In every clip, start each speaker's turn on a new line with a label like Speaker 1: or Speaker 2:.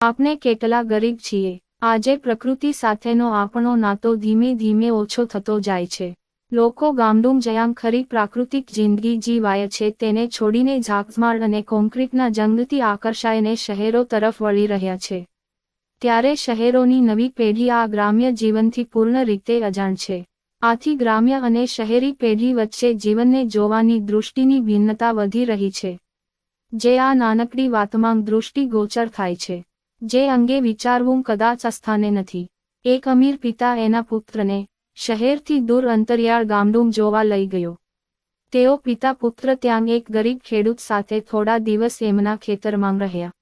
Speaker 1: આપણે કેટલા ગરીબ છીએ। આજે પ્રકૃતિ સાથેનો આપણો નાતો ધીમે ધીમે ઓછો થતો જાય છે। લોકો ગામડું જ્યાં ખરી પ્રાકૃતિક જિંદગી જીવાય છે તેને છોડીને ઝાકઝમાળ અને કોન્ક્રીટના જંગલથી આકર્ષાઈને શહેરો તરફ વળી રહ્યા છે। ત્યારે શહેરોની નવી પેઢી આ ગ્રામ્ય જીવનથી પૂર્ણ રીતે અજાણ છે। આથી ગ્રામ્ય અને શહેરી પેઢી વચ્ચે જીવનને જોવાની દૃષ્ટિની ભિન્નતા વધી રહી છે, જે આ નાનકડી વાતમાં દૃષ્ટિગોચર થાય છે, જે અંગે વિચારવું કદાચ અસ્થાને નથી। એક અમીર પિતા એના પુત્રને શહેરથી દૂર અંતરિયાળ ગામડું જોવા લઈ ગયો। તેઓ પિતા પુત્ર ત્યાં એક ગરીબ ખેડૂત સાથે થોડા દિવસ એમના ખેતરમાં રહ્યા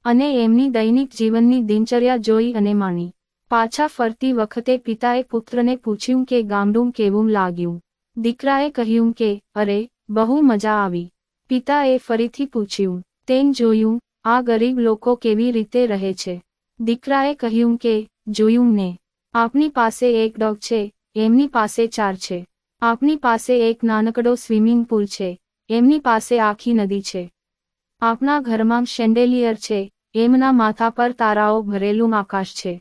Speaker 1: અને એમની દૈનિક જીવનની દિનચર્યા જોઈ અને માણી। પાછા ફરતી વખતે પિતાએ પુત્રને પૂછ્યું કે ગામડું કેવું લાગ્યું। દીકરાએ કહ્યું કે અરે બહુ મજા આવી। પિતાએ ફરીથી પૂછ્યું, તેન જોયું આ ગરીબ લોકો કેવી રીતે રહે છે? દીકરાએ કહ્યું કે જોયું ને, આપની પાસે એક ડોગ છે, એમની પાસે 4 છે। આપની પાસે એક નાનકડો સ્વિમિંગ પૂલ છે, એમની પાસે આખી નદી છે। આપના ઘરમાં શેન્ડેલિયર છે, એમના માથા પર તારાઓ ભરેલું આકાશ છે।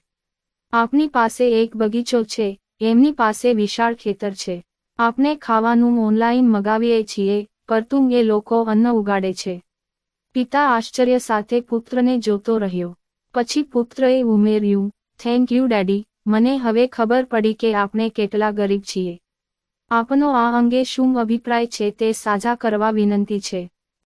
Speaker 1: આપની પાસે એક બગીચો છે, એમની પાસે વિશાળ ખેતર છે। આપણે ખાવાનું ઓનલાઈન મગાવીએ છીએ, પરંતુ એ લોકો અન્ન ઉગાડે છે। પિતા આશ્ચર્ય સાથે પુત્રને જોતો રહ્યો। પછી પુત્રએ ઉમેર્યું, થેન્ક યુ ડેડી, મને હવે ખબર પડી કે આપણે કેટલા ગરીબ છીએ। આપનો આ અંગે શું અભિપ્રાય છે તે સાझा કરવા વિનંતી છે।